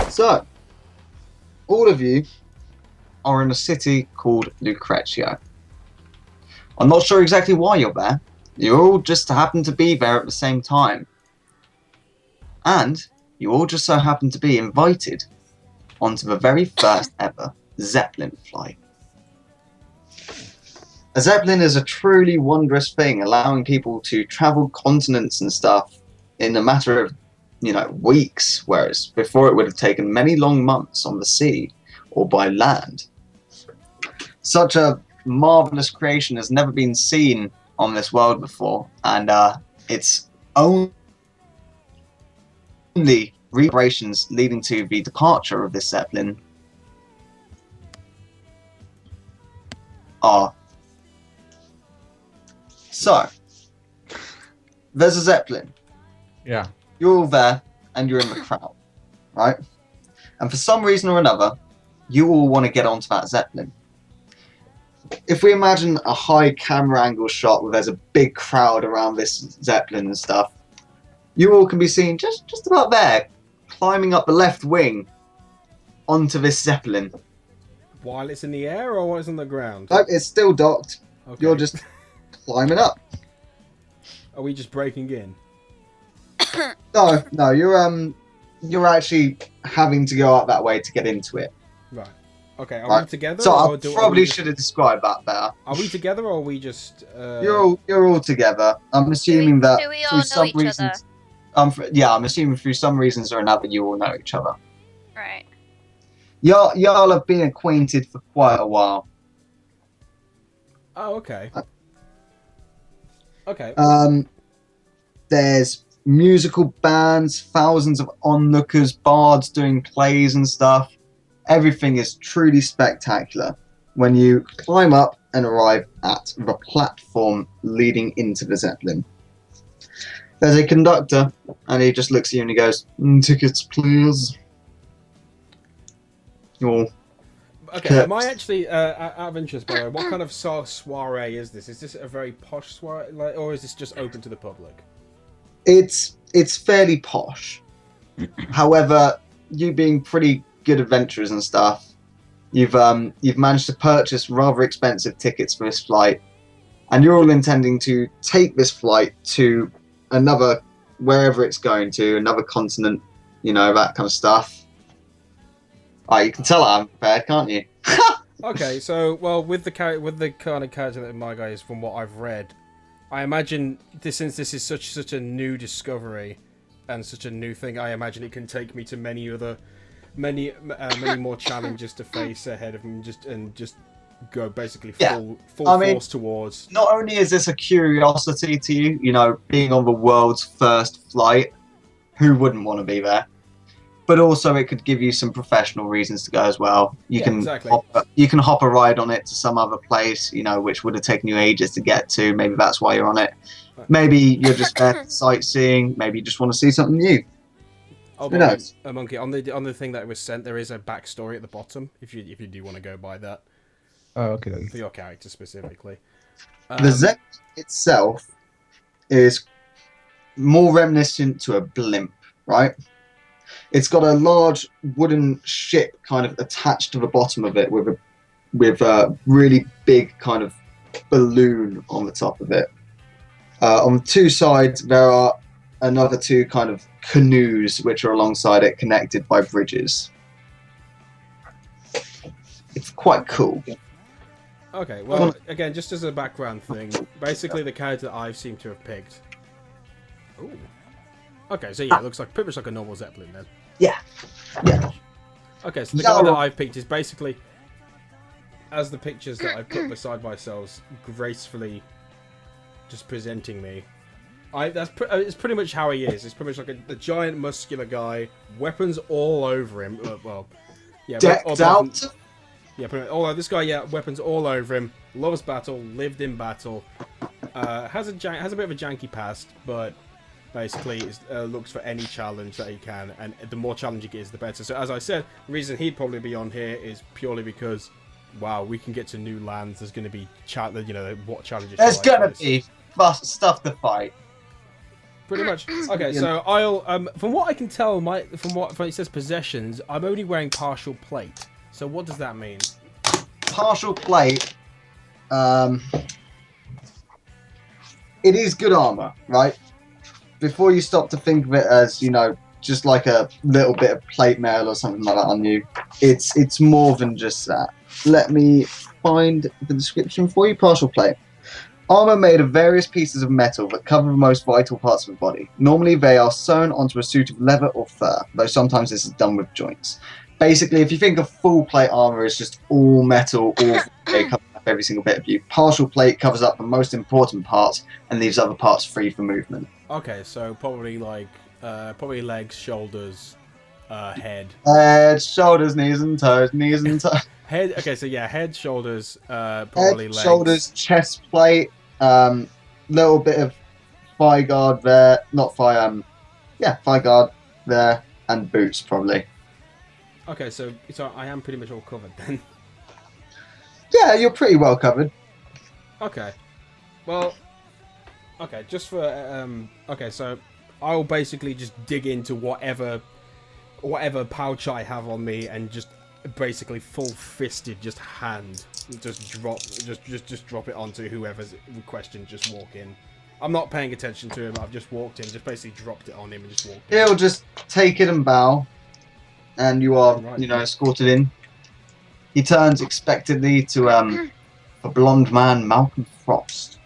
So, all of you are in a city called Lucrezia. I'm not sure exactly why you're there. You all just happen to be there at the same time. And you all just so happen to be invited onto the very first ever zeppelin flight. A zeppelin is a truly wondrous thing, allowing people to travel continents and stuff in a matter of, weeks, whereas before it would have taken many long months on the sea or by land. Such a marvelous creation has never been seen on this world before, and it's only reparations leading to the departure of this zeppelin are. So, there's a zeppelin. Yeah. You're all there, and you're in the crowd, right? And for some reason or another, you all want to get onto that zeppelin. If we imagine a high camera angle shot where there's a big crowd around this zeppelin and stuff, you all can be seen just about there, climbing up the left wing onto this zeppelin. While it's in the air or while it's on the ground? No, it's still docked. Okay. You're just climbing up. Are we just breaking in? No, you're actually having to go up that way to get into it. Right. Okay, are right. we together? So or I do, probably should have described that better. Are we together or are we just... You're all together. I'm assuming that do we all through know some each reasons... I'm assuming through some reasons or another you all know each other. Right. Y'all have been acquainted for quite a while. Oh, okay. Okay. There's musical bands, thousands of onlookers, bards doing plays and stuff. Everything is truly spectacular when you climb up and arrive at the platform leading into the zeppelin. There's a conductor, and he just looks at you and he goes, "Tickets, please." You're Okay, am I actually, out of interest, by the way, what kind of soiree is this? Is this a very posh soiree, or is this just open to the public? It's fairly posh. However, you being pretty good adventurers and stuff, you've managed to purchase rather expensive tickets for this flight, and you're all intending to take this flight to wherever it's going to, another continent, that kind of stuff. You can tell I'm prepared, can't you? Okay, so with the kind of character that my guy is, from what I've read, I imagine since this is such a new discovery and such a new thing, I imagine it can take me to many more challenges to face ahead of him, just go basically full force towards. Not only is this a curiosity to you, being on the world's first flight, who wouldn't want to be there? But also, it could give you some professional reasons to go as well. You can hop a ride on it to some other place, which would have taken you ages to get to. Maybe that's why you're on it. Maybe you're just there for sightseeing. Maybe you just want to see something new. Oh, who knows? A monkey on the thing that was sent. There is a backstory at the bottom. If you do want to go by that. Oh, okay. For your character specifically. The Zeppelin itself is more reminiscent to a blimp, right? It's got a large wooden ship kind of attached to the bottom of it with a really big kind of balloon on the top of it. On the two sides, there are another two kind of canoes which are alongside it, connected by bridges. It's quite cool. Okay, well, again, just as a background thing, basically the character that I've seemed to have picked. Ooh. Okay, so yeah, it looks like pretty much like a normal Zeppelin then. Yeah. Okay, so the guy that I've picked is basically, as the pictures that I put beside myself gracefully just presenting me. It's pretty much how he is. It's pretty much like a giant muscular guy, weapons all over him. Decked out. Yeah, pretty much. Although this guy, weapons all over him. Loves battle, lived in battle. Has a bit of a janky past, but basically looks for any challenge that he can, and the more challenging it is, the better. So as I said, the reason he'd probably be on here is purely because, wow, we can get to new lands. There's going to be what challenges. There's going to be stuff to fight. Pretty much. Okay, so I'll from what I can tell, from it says possessions, I'm only wearing partial plate. So what does that mean? Partial plate. It is good armor, right? Before you stop to think of it as, you know, just like a little bit of plate mail or something like that on you, it's more than just that. Let me find the description for you. Partial plate. Armor made of various pieces of metal that cover the most vital parts of the body. Normally they are sewn onto a suit of leather or fur, though sometimes this is done with joints. Basically, if you think of full plate armor as just all metal, all covering up every single bit of you, partial plate covers up the most important parts and leaves other parts free for movement. Okay, so probably like probably legs, shoulders, head. Head, shoulders, knees and toes, Head. Okay, so yeah, head, shoulders, probably head, legs. shoulders, chest plate, little bit of thigh guard there, not thigh, thigh guard there, and boots probably. Okay, so I am pretty much all covered then. Yeah, you're pretty well covered. Okay. Well, okay, just for okay, so I'll basically just dig into whatever pouch I have on me and just basically full-fisted just drop it onto whoever's requesting, just walk in. I'm not paying attention to him. I've just walked in, just basically dropped it on him and just walked in. He'll just take it and bow, and you are, escorted in. He turns expectantly to a blonde man, Malcolm Frost.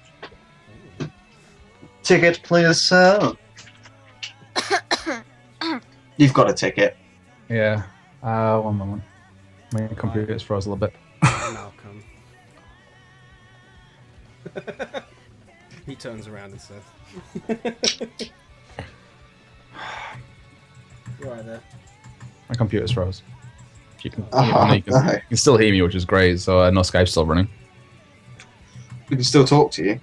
Ticket, please, sir. You've got a ticket. Yeah. 1 moment. My computer's froze a little bit. Malcolm. He turns around and says, "You're right there." My computer's froze. You can, no. you can still hear me, which is great. So no Skype's still running. We can still talk to you.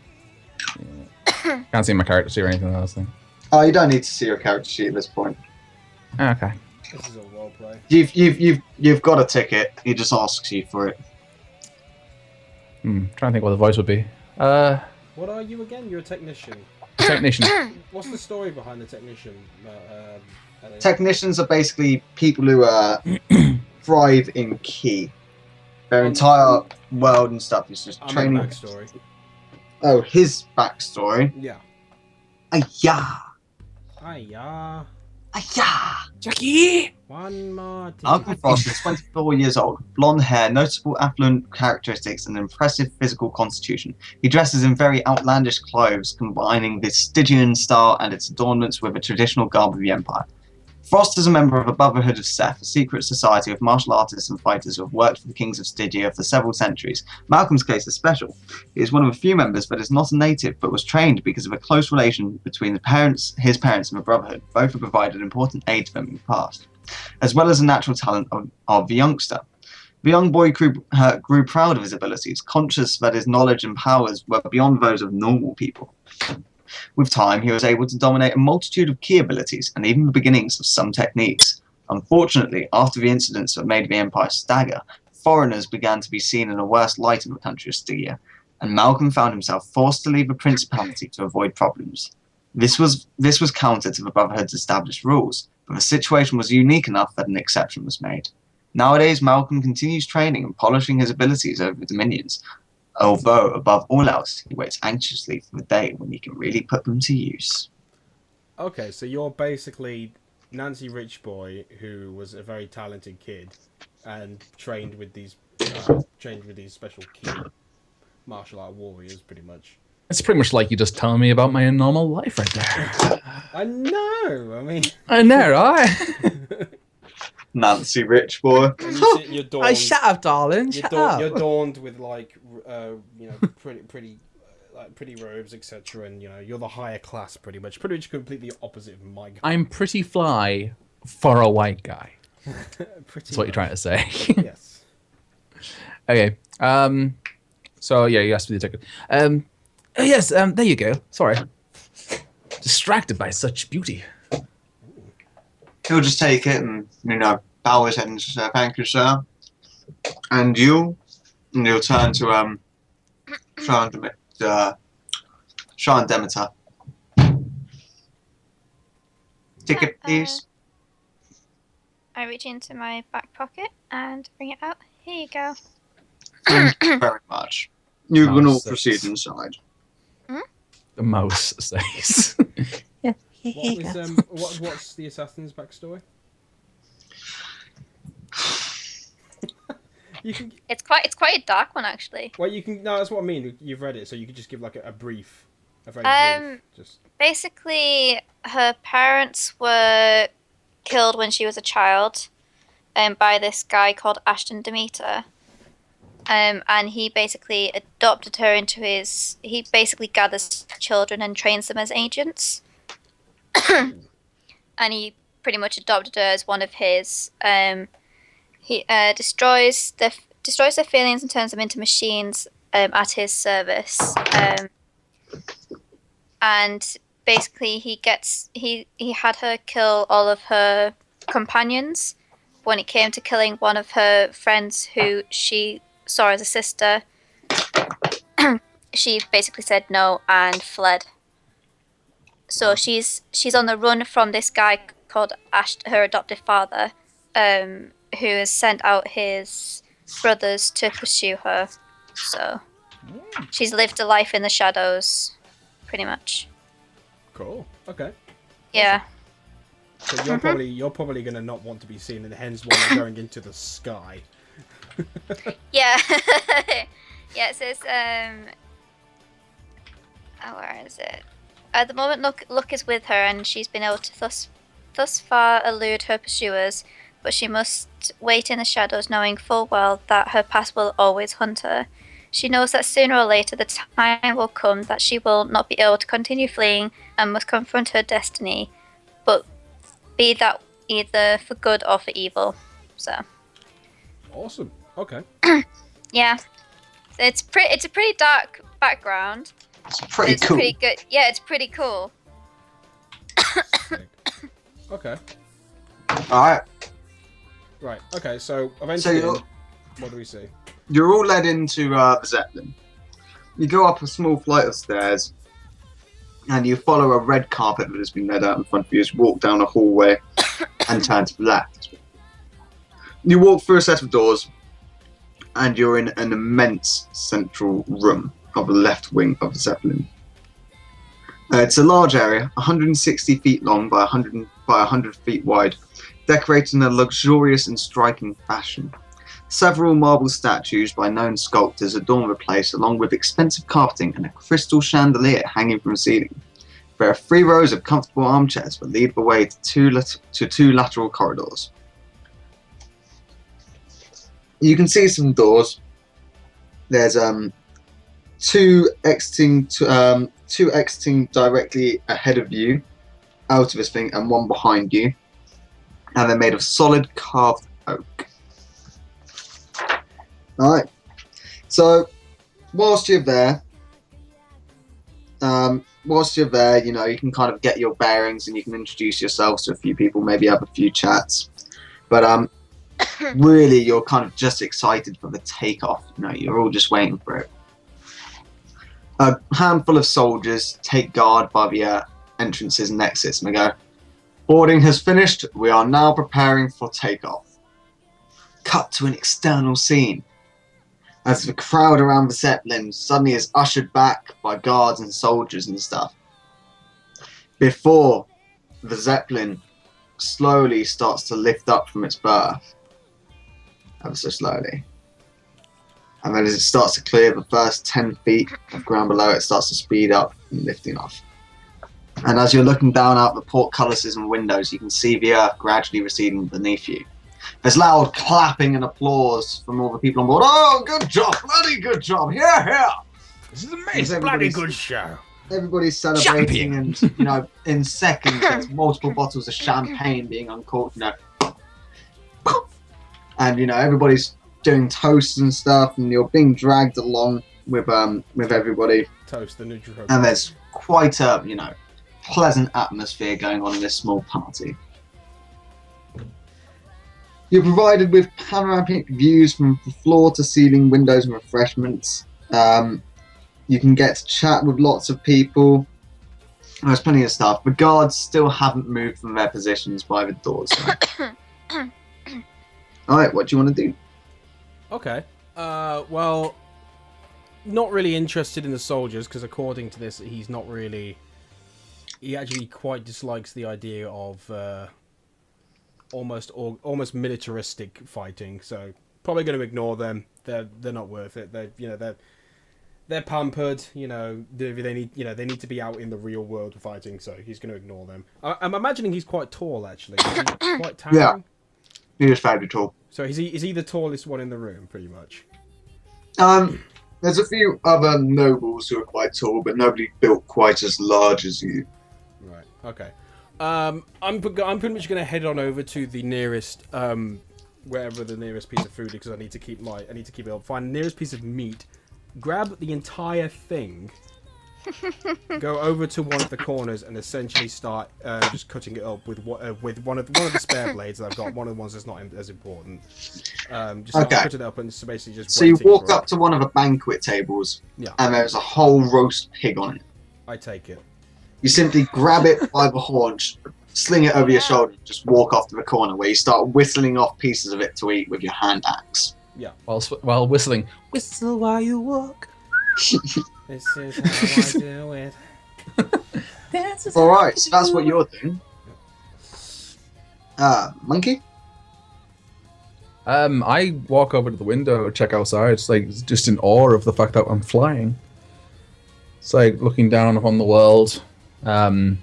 Yeah. Can't see my character sheet or anything else. Thing. Oh, you don't need to see your character sheet at this point. Okay. This is a roleplay. You've got a ticket. He just asks you for it. Trying to think what the voice would be. What are you again? You're a technician. Technician. What's the story behind the technician? Technicians are basically people who thrive in key. Their entire world and stuff is just training. Backstory. Oh, his backstory. Yeah. Ayah. Ayah. Ayah. Jackie. One more. Malcolm Frost is 24 years old, blonde hair, noticeable affluent characteristics, and impressive physical constitution. He dresses in very outlandish clothes, combining the Stygian style and its adornments with a traditional garb of the Empire. Frost is a member of the Brotherhood of Seth, a secret society of martial artists and fighters who have worked for the kings of Stygia for several centuries. Malcolm's case is special. He is one of a few members that is not a native, but was trained because of a close relation between his parents and the Brotherhood. Both have provided important aid to them in the past, as well as a natural talent of the youngster. The young boy grew proud of his abilities, conscious that his knowledge and powers were beyond those of normal people. With time, he was able to dominate a multitude of key abilities and even the beginnings of some techniques. Unfortunately, after the incidents that made the Empire stagger, foreigners began to be seen in a worse light in the country of Stygia, and Malcolm found himself forced to leave the Principality to avoid problems. This was counter to the Brotherhood's established rules, but the situation was unique enough that an exception was made. Nowadays, Malcolm continues training and polishing his abilities over the Dominions, although, above all else, he waits anxiously for the day when he can really put them to use. Okay, so you're basically Nancy Rich Boy, who was a very talented kid and trained with these special key martial art warriors, pretty much. It's pretty much like you just telling me about my normal life right there. I know. I mean, I know, right? Nancy Rich Boy. You're dawned, Oh, shut up, darling. Shut up. You're dawned with pretty robes, etc. And you're the higher class, pretty much completely opposite of my guy. I'm pretty fly for a white guy. That's what you're trying to say. Yes. Okay. So yeah, you asked for the ticket. Yes. There you go. Sorry. Distracted by such beauty. He'll just take it and, bow his head and say, "Thank you, sir." And you'll turn to Sean Demeter. ticket, please? I reach into my back pocket and bring it out. Here you go. Thank you very much. You can all Mouse proceed says. inside. The mouse says. Yeah. What's the assassin's backstory? You can. It's quite a dark one actually. Well, you can. No, that's what I mean. You've read it, so you could just give like a brief, a very brief. Just. Basically, her parents were killed when she was a child, by this guy called Ashton Demeter. And he basically adopted her into his. He basically gathers children and trains them as agents. And he pretty much adopted her as one of his. He destroys their feelings and turns them into machines at his service. And basically, he had her kill all of her companions. When it came to killing one of her friends who she saw as a sister, she basically said no and fled. So she's on the run from this guy called her adoptive father, who has sent out his brothers to pursue her. So she's lived a life in the shadows, pretty much. Cool. Okay. Yeah. So you're probably gonna not want to be seen, and hence why you're going into the sky. Yeah. Yeah, it says, where is it? At the moment, luck is with her, and she's been able to thus far elude her pursuers, but she must wait in the shadows, knowing full well that her past will always hunt her. She knows that sooner or later the time will come that she will not be able to continue fleeing and must confront her destiny, but be that either for good or for evil. So. Awesome. Okay. Yeah, it's a pretty dark background. It's pretty cool. Pretty good. Yeah, it's pretty cool. Sick. Okay. Alright, Right. Okay. So eventually, you're- what do we see? you're all led into the zeppelin. You go up a small flight of stairs, and you follow a red carpet that has been laid out in front of you as you walk down a hallway and turn to the left. You walk through a set of doors, and you're in an immense central room of the left wing of the zeppelin. It's a large area, 160 feet long by 100 feet wide, decorated in a luxurious and striking fashion. Several marble statues by known sculptors adorn the place, along with expensive carpeting and a crystal chandelier hanging from the ceiling. There are 3 rows of comfortable armchairs that lead the way to two lateral corridors. You can see some doors. There's two exiting directly ahead of you, out of this thing, and one behind you, and they're made of solid carved oak. All right. So, whilst you're there, you know, you can kind of get your bearings and you can introduce yourselves to a few people, maybe have a few chats, but really, you're kind of just excited for the takeoff. You know, you're all just waiting for it. A handful of soldiers take guard by the entrances and exits, and they go, "Boarding has finished. We are now preparing for takeoff." Cut to an external scene, as the crowd around the zeppelin suddenly is ushered back by guards and soldiers and stuff. Before the zeppelin slowly starts to lift up from its berth, ever so slowly. And then as it starts to clear the first 10 feet of ground below, it starts to speed up and lifting off. And as you're looking down out the portcullises and windows, you can see the earth gradually receding beneath you. There's loud clapping and applause from all the people on board. "Oh, good job, bloody good job, here. This is amazing. Bloody good show. Everybody's celebrating, and you know, in seconds, there's multiple bottles of champagne being uncorked. You know, and you know, everybody's doing toasts and stuff, and you're being dragged along with everybody. Toast the neutral. And there's quite a pleasant atmosphere going on in this small party. You're provided with panoramic views from floor to ceiling, windows and refreshments. You can get to chat with lots of people. There's plenty of stuff. The guards still haven't moved from their positions by the doors. Alright, what do you want to do? Okay. Well, not really interested in the soldiers because according to this, he's not really. He actually quite dislikes the idea of almost militaristic fighting. So probably going to ignore them. They're not worth it. They're pampered. They need to be out in the real world fighting. So he's going to ignore them. I'm imagining he's quite tall actually. Is he quite towering? Yeah, he is fairly tall. So is he the tallest one in the room, pretty much? There's a few other nobles who are quite tall, but nobody built quite as large as you. Right. Okay. I'm pretty much going to head on over to the nearest wherever the nearest piece of food is, because I need to keep it up. Find the nearest piece of meat, grab the entire thing, go over to one of the corners, and essentially start just cutting it up with one of the spare blades that I've got. One of the ones that's not as important. Just start cutting it up and so basically just. So you walk up to one of the banquet tables, yeah, and there's a whole roast pig on it. I take it. You simply grab it by the haunch, sling it over your shoulder, and just walk off to the corner where you start whistling off pieces of it to eat with your hand axe. Yeah. While whistling, whistle while you walk. This is how I do it. Alright, so that's what you're doing. Monkey? I walk over to the window, check outside. It's like just in awe of the fact that I'm flying. It's like looking down upon the world. I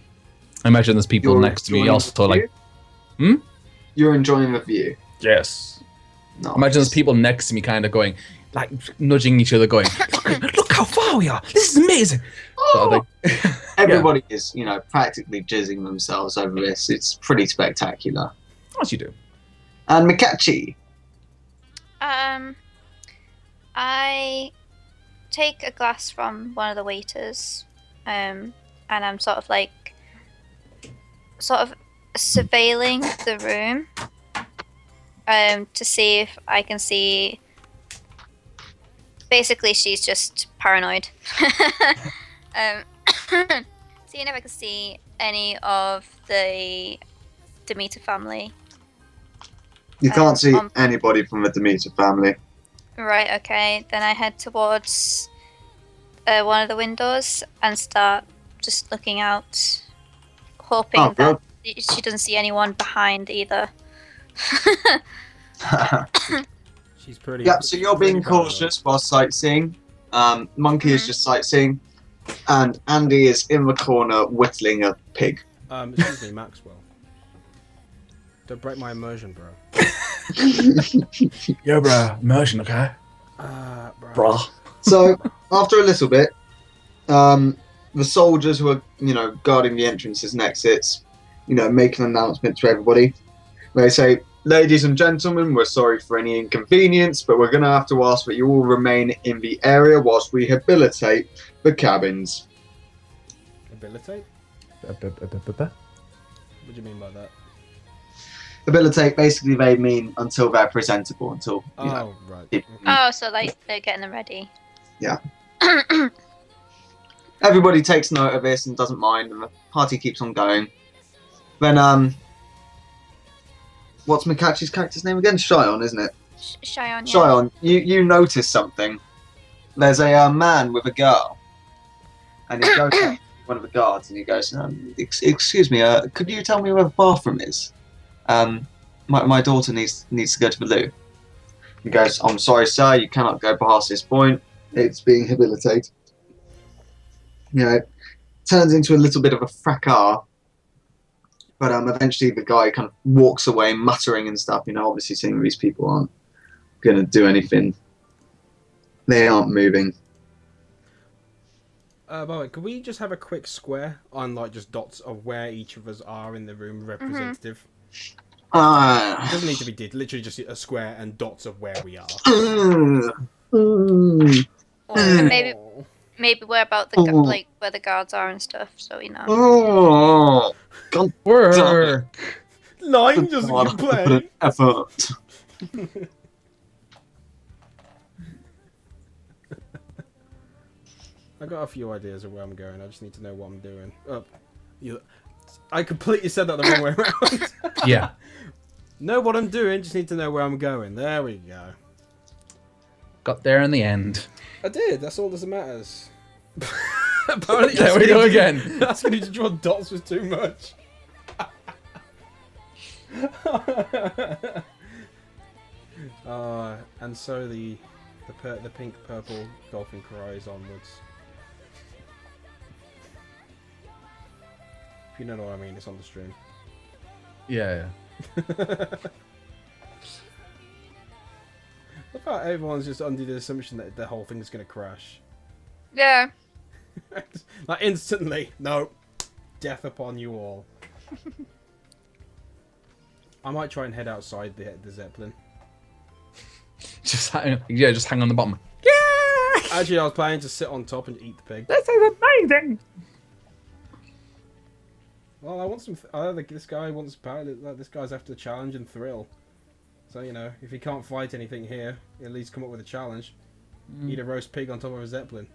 imagine there's people next to me also like. You're enjoying the view. Yes. Nice. Imagine there's people next to me, kind of going, like nudging each other, going, "Look how far we are! This is amazing!" Oh! Everybody is, practically jizzing themselves over this. It's pretty spectacular. As you do. And Mikachi. I take a glass from one of the waiters, and I'm sort of surveilling the room, to see if I can see. Basically, she's just paranoid. Seeing if I can see any of the Demeter family. You can't see anybody from the Demeter family. Right, okay. Then I head towards one of the windows and start just looking out, hoping that she doesn't see anyone behind either. She's pretty. Yep, so you're being cautious while sightseeing. Monkey is just sightseeing. And Andy is in the corner whittling a pig. Excuse me, Maxwell. Don't break my immersion, bro. Yeah, bro. Immersion, okay? Bro. So, after a little bit, the soldiers who are, guarding the entrances and exits, make an announcement to everybody. They say, "Ladies and gentlemen, we're sorry for any inconvenience, but we're going to have to ask that you all remain in the area whilst we rehabilitate the cabins." Habilitate? What do you mean by that? Habilitate, basically, they mean until they're presentable, until, right. Oh, so they're getting them ready. Yeah. Everybody takes note of this and doesn't mind, and the party keeps on going. Then, what's Mikachi's character's name again? Shion, isn't it? Shion, yeah. Shion, you notice something. There's a man with a girl. And he goes up to one of the guards and he goes, "Excuse me, could you tell me where the bathroom is? My daughter needs to go to the loo." He goes, "I'm sorry, sir, you cannot go past this point. It's being habilitated." It turns into a little bit of a fracas. But eventually the guy kind of walks away muttering and stuff, obviously seeing these people aren't going to do anything. They aren't moving. By the way, could we just have a quick square on just dots of where each of us are in the room representative? It doesn't need to be literally just a square and dots of where we are. Maybe where about the where the guards are and stuff, so Oh, God, work. Line doesn't complain. Effort. I got a few ideas of where I'm going. I just need to know what I'm doing. I completely said that the wrong way around. Yeah. Know what I'm doing, just need to know where I'm going. There we go. Got there in the end. I did, that's all that matters. Apparently, There we go again. Asking you to draw dots was too much. And so the pink purple dolphin cries onwards. If you know what I mean, it's on the stream. Yeah. I thought everyone's just under the assumption that the whole thing's gonna crash. Yeah. Like instantly, no, death upon you all. I might try and head outside the zeppelin. Just hang on the bottom. Actually, I was planning to sit on top and eat the pig. This is amazing. Well, I want some. This guy wants power. This guy's after the challenge and thrill. So if he can't fight anything here, at least come up with a challenge. Eat a roast pig on top of a zeppelin.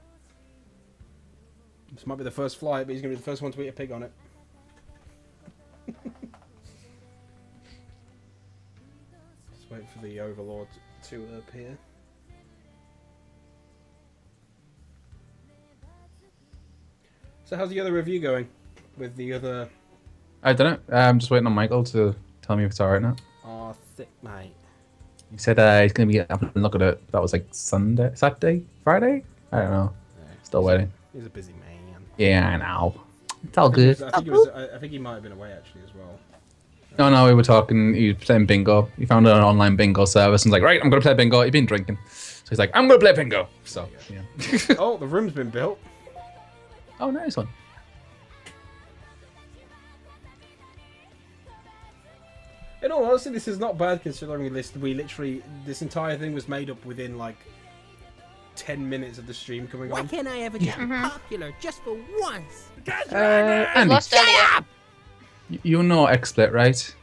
This might be the first flight, but he's gonna be the first one to eat a pig on it. Just wait for the Overlord to appear. So how's the other review going? With the other... I don't know. I'm just waiting on Michael to tell me if it's alright now. Oh, thick mate. He said he's going to be up and look at it. That was like Saturday? Friday? I don't know. Yeah, Still waiting. He's a busy man. Yeah, I know. It's all good. I think he might have been away actually as well. No, we were talking. He was playing bingo. He found an online bingo service and was like, right, I'm going to play bingo. He'd been drinking. So he's like, I'm going to play bingo. So, yeah. Oh, the room's been built. Oh, nice one. In all honesty, this is not bad considering this entire thing was made up within like 10 minutes of the stream coming Why on. can't I ever get popular just for once? Andy, Lost earlier. you know XSplit, right?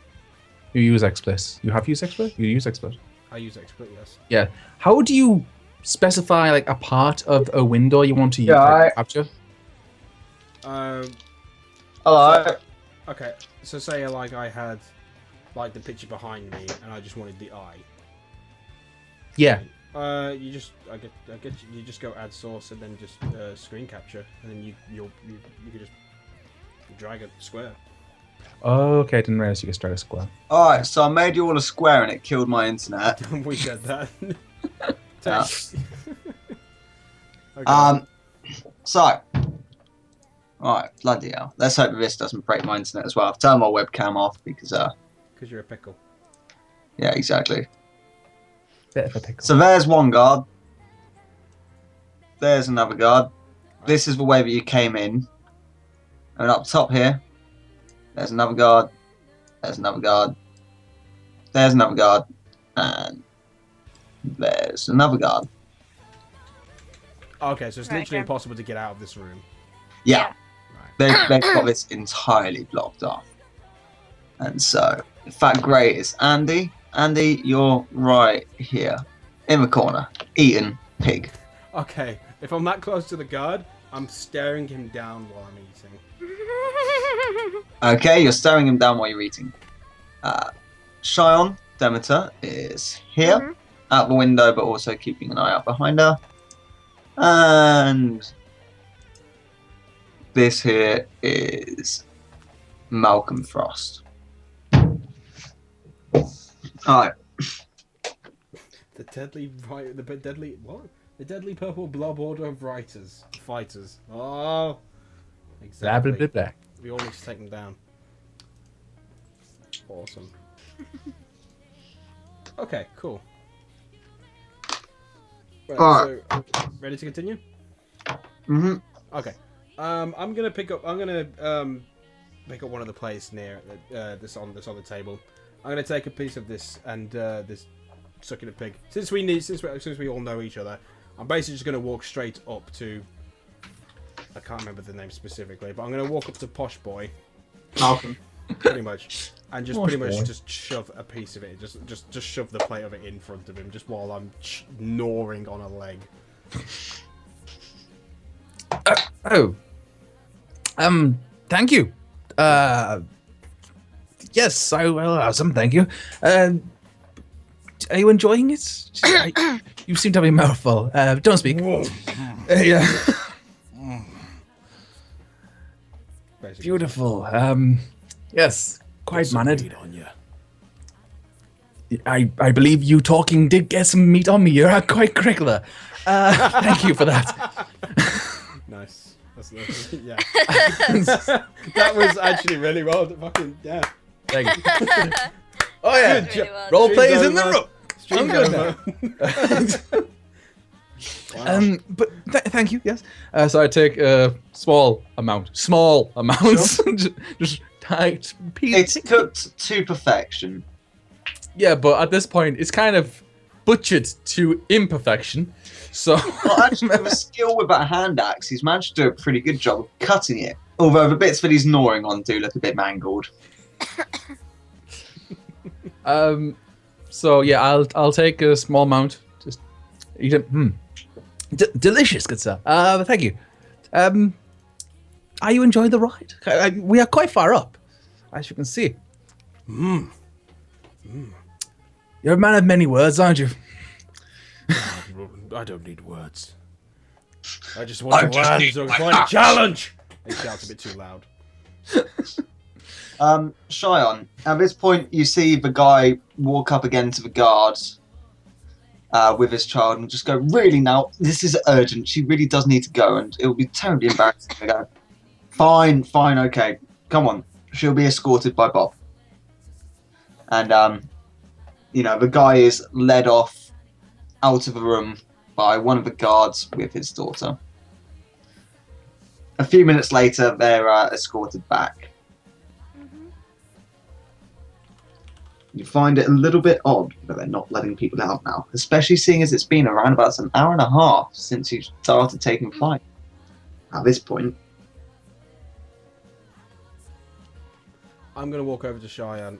You use XSplit. You have used XSplit? You use XSplit? I use XSplit, yes. Yeah. How do you specify like a part of a window you want to use, capture? Hello. Okay, so say like I had like the picture behind me and I just wanted the eye. Yeah. You just go add source and then just screen capture, and then you could just drag a square. Oh, okay. I didn't realize you could start a square. Alright, so I made you all a square and it killed my internet. We said that. Yeah. Okay. So. Alright, bloody hell. Let's hope this doesn't break my internet as well. I've turned my webcam off because Because you're a pickle. yeah, exactly. Bit of a pickle. So there's one guard. There's another guard. This is the way that you came in. And up top here, there's another guard. There's another guard. There's another guard. And there's another guard. Okay, so it's Right, literally okay. impossible to get out of this room. Yeah, Right. they've got this entirely blocked off. And so, in fact, great is Andy. Andy, you're right here. In the corner. Eating pig. Okay, if I'm that close to the guard, I'm staring him down while I'm eating. Okay, you're staring him down while you're eating. Shion Demeter is here, out the window, but also keeping an eye out behind her. And this here is Malcolm Frost. Alright. The deadly The deadly purple blob order of fighters. Oh, Blah, exactly. blah, blah, blah. We all need to take them down. Awesome. Okay, cool. Right, Alright. so ready to continue? Mm-hmm. Okay. I'm gonna pick up one of the plates near this on the table. I'm gonna take a piece of this and this succulent pig. Since we all know each other, I'm basically just gonna walk straight up to. I can't remember the name specifically, but I'm gonna walk up to Posh Boy, Malcolm. pretty much, and just Posh pretty much Boy. just shove a piece of it, just shove the plate of it in front of him, just while I'm gnawing on a leg. Thank you. Yes, I will have some, thank you. Are you enjoying it? You seem to have a mouthful. Don't speak. Yeah. Basically. Beautiful. Yes, quite mannered. On you. I believe you talking did get some meat on me. You're quite regular. Thank you for that. Nice. That's yeah. That was actually really well. Fucking yeah. Thank you. Oh yeah, Really well role done. play is in the room. I'm Stream's good over. now. Wow. But thank you. Yes. So I take a small amounts, just tight. It's cooked to perfection. Yeah, but at this point, it's kind of butchered to imperfection. So, Well, actually, with a skill with a hand axe, he's managed to do a pretty good job of cutting it. Although the bits that he's gnawing on do look a bit mangled. so yeah, I'll take a small amount. Just eat it. Delicious, good sir. Thank you. Are you enjoying the ride? We are quite far up, as you can see. You're a man of many words, aren't you? I don't need words. I just want to land so I can find a challenge. He shouts a bit too loud. Cheyenne, at this point, you see the guy walk up again to the guards with his child and just go, really now, this is urgent. She really does need to go, and it will be terribly embarrassing to go, fine, okay, come on. She'll be escorted by Bob. And, the guy is led off out of the room by one of the guards with his daughter. A few minutes later, they're escorted back. You find it a little bit odd that they're not letting people out now, especially seeing as it's been around about an hour and a half since you started taking flight. At this point, I'm gonna walk over to Cheyenne.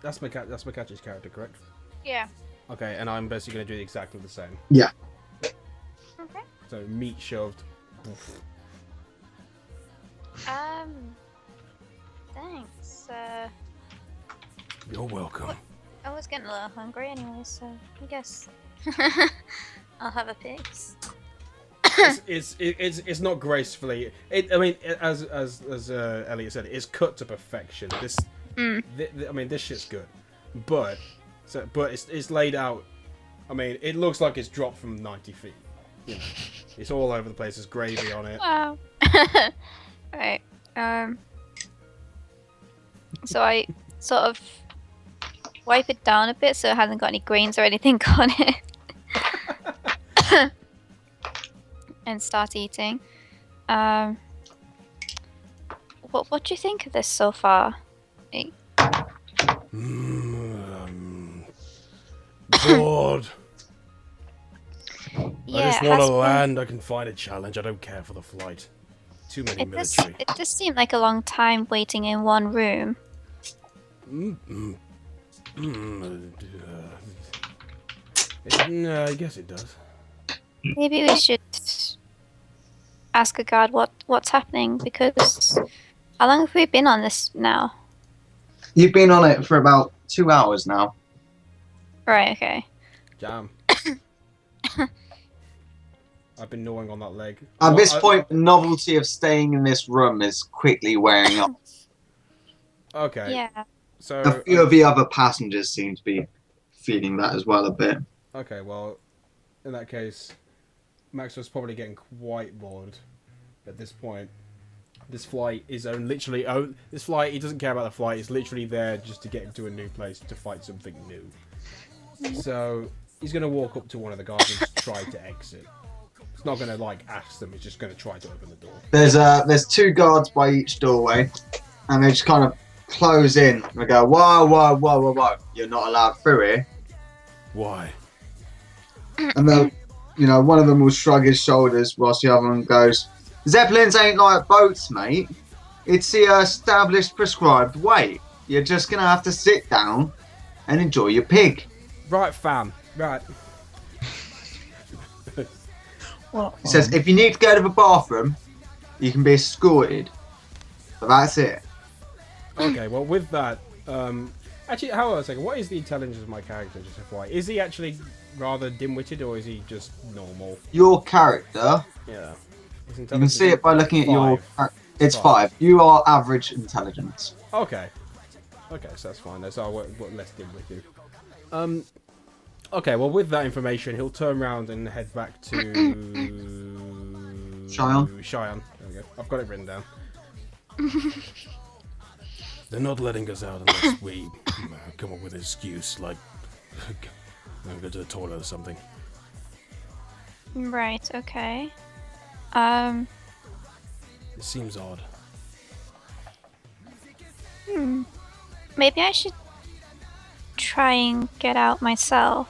That's Makach's character, correct? Yeah. Okay, and I'm basically gonna do exactly the same. yeah. Okay. So meat shoved. Oof. Thanks. You're welcome. I was getting a little hungry anyway, so I guess I'll have a piece. It's not gracefully. As Elliot said, it's cut to perfection. This shit's good, but it's laid out. I mean, it looks like it's dropped from 90 feet. You know, it's all over the place. There's gravy on it. Wow. Right. So I sort of wipe it down a bit so it hasn't got any grains or anything on it. And start eating. What do you think of this so far? Bored. Yeah, I just it want has to been- land. I can find a challenge. I don't care for the flight. Too many military. It does seem like a long time waiting in one room. I guess it does. Maybe we should ask a guard what's happening, because how long have we been on this now? You've been on it for about 2 hours now. Right, okay. Jam. I've been gnawing on that leg. At this point, the novelty of staying in this room is quickly wearing off. Okay. Yeah. So. A few of the other passengers seem to be feeling that as well a bit. Okay, well, in that case, Max was probably getting quite bored at this point. This flight is this flight, he doesn't care about the flight, he's literally there just to get him to a new place to fight something new. So, he's going to walk up to one of the guards and just try to exit. He's not going to, ask them, he's just going to try to open the door. There's 2 guards by each doorway, and they just kind of close in. They go, whoa, you're not allowed through here. Why? And then, one of them will shrug his shoulders whilst the other one goes, Zeppelins ain't like boats, mate. It's the established prescribed way. You're just going to have to sit down and enjoy your pig. Right, fam. Right. He says, if you need to go to the bathroom, you can be escorted. But that's it. Okay, well, with that, actually, hold on a second. What is the intelligence of my character? Just FYI, is he actually rather dim-witted, or is he just normal? Your character, Yeah. His you can intelligence see it by looking at your. five. It's 5. You are average intelligence. Okay. Okay, so that's fine. That's less dim-witted. Okay, well, with that information, he'll turn around and head back to Cheyenne. Cheyenne. There we go. I've got it written down. They're not letting us out unless we come up with an excuse, like I'm go to the toilet or something. Right. Okay. It seems odd. Maybe I should try and get out myself.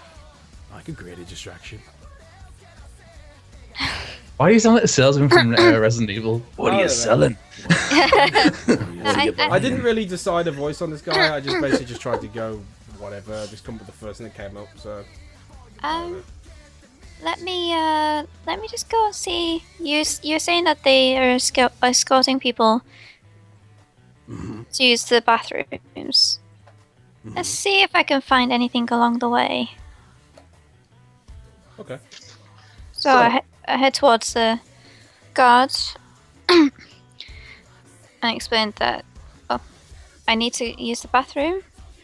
I could create a distraction. Why do you sound like a salesman from Resident Evil? What are you selling? I didn't really decide a voice on this guy. I just basically just tried to go whatever, just come up with the first thing that came up. So. Let me just go and see. You're saying that they are escorting people to use the bathrooms. Let's see if I can find anything along the way. Okay. So I head towards the guards and explain that I need to use the bathroom.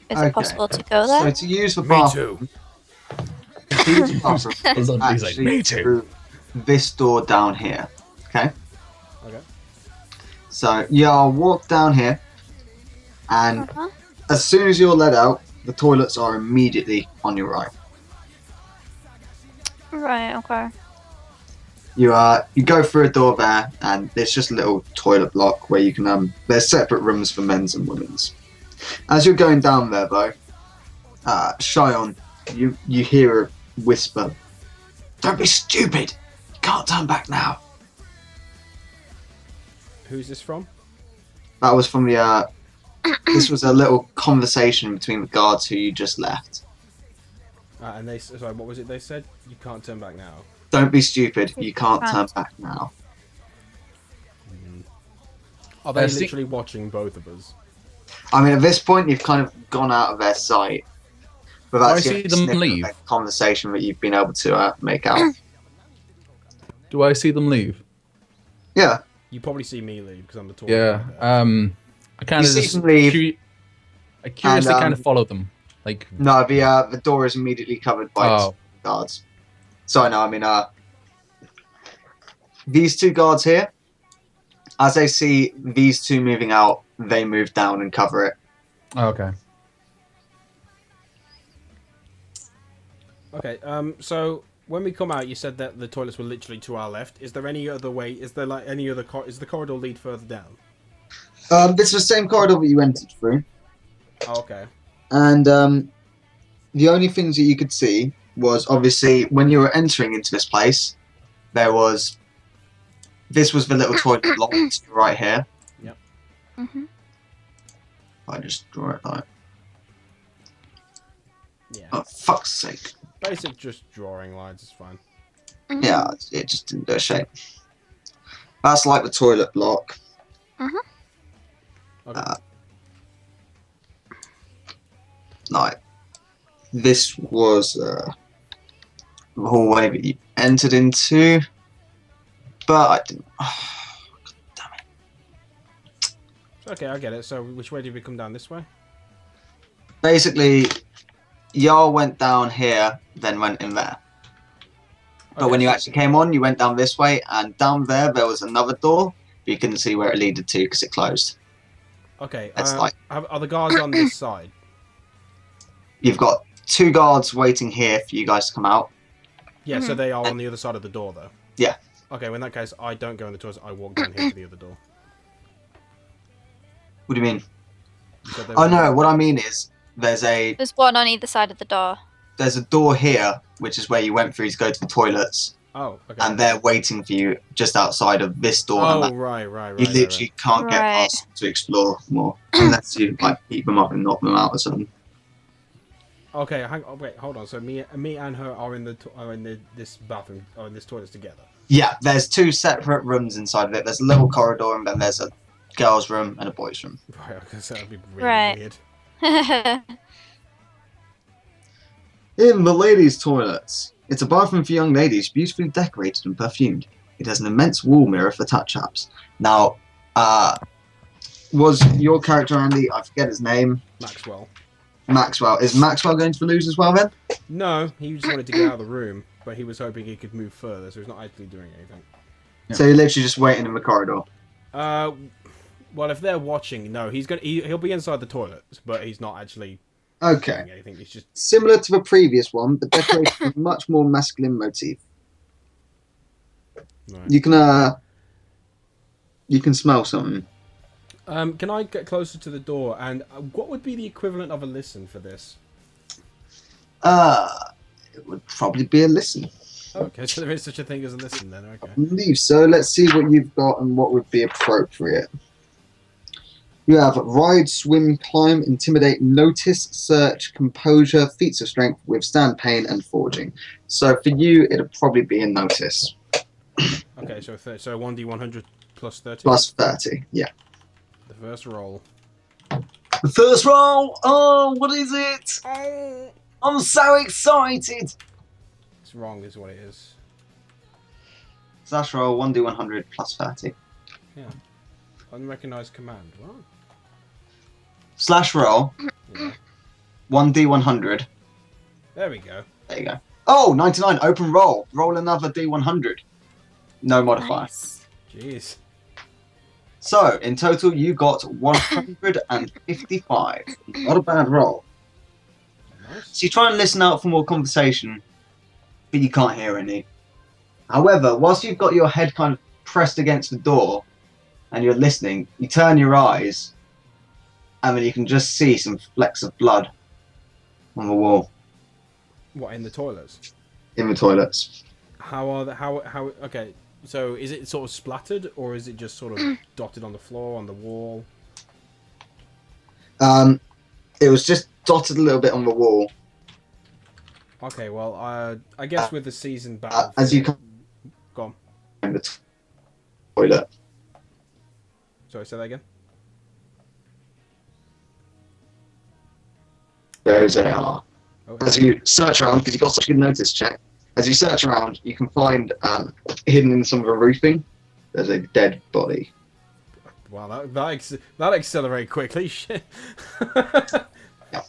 Is it possible to go there? So to use the bathroom, to use the bathroom, He's like, actually me too. through this door down here. Okay. Okay. So you'll walk down here, and as soon as you're let out, the toilets are immediately on your right. Right. Okay. You go through a door there, and there's just a little toilet block where you can there's separate rooms for men's and women's. As you're going down there though, Cheyenne, you hear a whisper. Don't be stupid! You can't turn back now. Who's this from? That was from the this was a little conversation between the guards who you just left. And they sorry, what was it they said? You can't turn back now. Don't be stupid, you can't turn back now. Are they literally watching both of us? I mean, at this point, you've kind of gone out of their sight. But Do I that's see them leave? the conversation that you've been able to make out. Do I see them leave? Yeah. You probably see me leave because I'm the tall Yeah. guy. I kind You of see just them leave, I curiously and, kind of follow them. Like No, the door is immediately covered by guards. Sorry, no, I mean, these two guards here, as they see these two moving out, they move down and cover it. okay. Okay. So when we come out, you said that the toilets were literally to our left. Is there any other way? Is there like any other is the corridor lead further down? This is the same corridor that you entered through. Oh, okay. And the only things that you could see was obviously when you were entering into this place, this was the little toilet block right here. Yep. I just draw it like. Yeah. Oh, fuck's sake. Basic just drawing lines is fine. Yeah, it just didn't do a shape. That's like the toilet block. Okay. Like, this was the hallway that you entered into, but I didn't. Oh, God damn it. Okay, I get it. So which way did we come down? This way? Basically, y'all went down here, then went in there. But when you actually came on, you went down this way, and down there was another door, but you couldn't see where it led to because it closed. Okay. That's Are the guards on this side? You've got two guards waiting here for you guys to come out. Yeah, so they are on the other side of the door, though. Yeah. Okay, well, in that case, I don't go in the toilets. I walk down here to the other door. What do you mean? So Oh no, what I mean is there's one on either side of the door. a door here, which is where you went through to go to the toilets, Oh, okay. and they're waiting for you just outside of this door. Oh, and right. you literally can't get Right. past to explore more unless you like beat them up and knock them out or something. Okay, wait, hold on. So me and her are in this bathroom, or in this toilet together. Yeah, there's two separate rooms inside of it. There's a little corridor, and then there's a girls' room, and a boys' room. Right, I guess that would be really Right. weird. In the ladies' toilets, it's a bathroom for young ladies, beautifully decorated and perfumed. It has an immense wall mirror for touch-ups. Now, was your character, Andy, I forget his name, Maxwell. Maxwell. Is Maxwell going to the lose as well then? No, he just wanted to get out of the room, but he was hoping he could move further, so he's not actually doing anything. Yeah. So you're literally just waiting in the corridor. Well, if they're watching, no, he'll be inside the toilet, but he's not actually Okay. doing anything. He's just Similar to the previous one, but decorated with much more masculine motif. right. You can smell something. Can I get closer to the door? And what would be the equivalent of a listen for this? It would probably be a listen. Okay, so there is such a thing as a listen then. Okay. I believe so. Let's see what you've got and what would be appropriate. You have ride, swim, climb, intimidate, notice, search, composure, feats of strength, withstand pain, and forging. So for you, it'll probably be a notice. Okay, so 1d100 plus 30. Plus 30, yeah. The first roll. The first roll! Oh, what is it? Oh, I'm so excited! it's wrong, is what it is. Slash roll, 1d100 plus 30. Yeah. Unrecognized command. What? Slash roll, Yeah. 1d100. There we go. There you go. Oh, 99, open roll. Roll another d100. No modifier. Nice. Jeez. So, in total, you got 155. Not a bad roll. Nice. So you try and listen out for more conversation, but you can't hear any. However, whilst you've got your head kind of pressed against the door, and you're listening, you turn your eyes, and then you can just see some flecks of blood on the wall What, in the toilets? in the toilets. How are the how okay, so is it sort of splattered or is it just sort of dotted on the floor, on the wall? It was just dotted a little bit on the wall. Okay, well, I guess with the season battle As you come go on. in the toilet. Sorry, say that again. There they are. Okay. As you search around, because you've got such a good notice check, as you search around, you can find hidden in some of the roofing, there's a dead body. Wow, that accelerated quickly. Shit.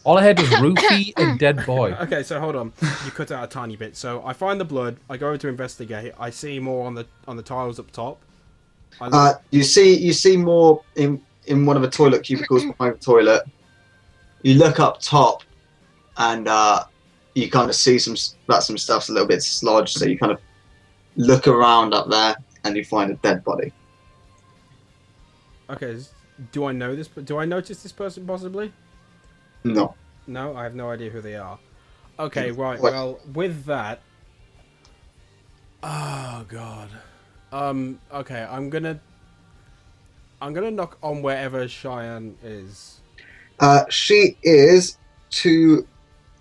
All I had was Rupee and Dead Boy. Okay, so hold on. You cut out a tiny bit. So I find the blood. I go over to investigate. I see more on the tiles up top. You see more in one of the toilet cubicles behind the toilet. You look up top, and you kind of see some stuff's a little bit slodged. So you kind of look around up there, and you find a dead body. Okay, do I know this? Do I notice this person possibly? No. No, I have no idea who they are. Okay, right. What? Well, with that. Oh God. Okay, I'm gonna knock on wherever Cheyenne is. She is to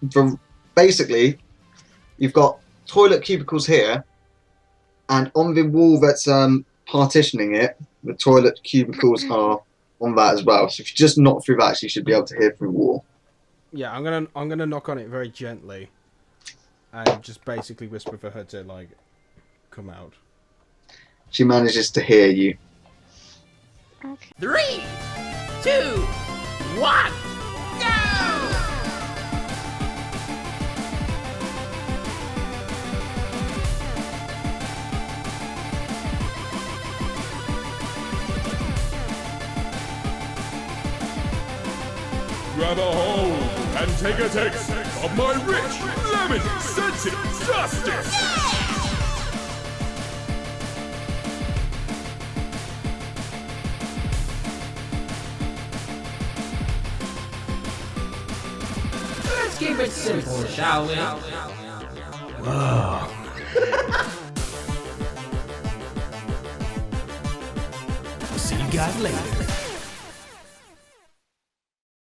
the basically. You've got toilet cubicles here, and on the wall that's partitioning it, the toilet cubicles are on that as well. So if you just knock through that, you should be able to hear through the wall. Yeah, I'm gonna knock on it very gently, and just basically whisper for her to like come out. She manages to hear you. 3, 2, 1, go! Grab a hold and take a taste of my rich, lemon-scented justice! Let's keep it simple, shall we? See you guys later.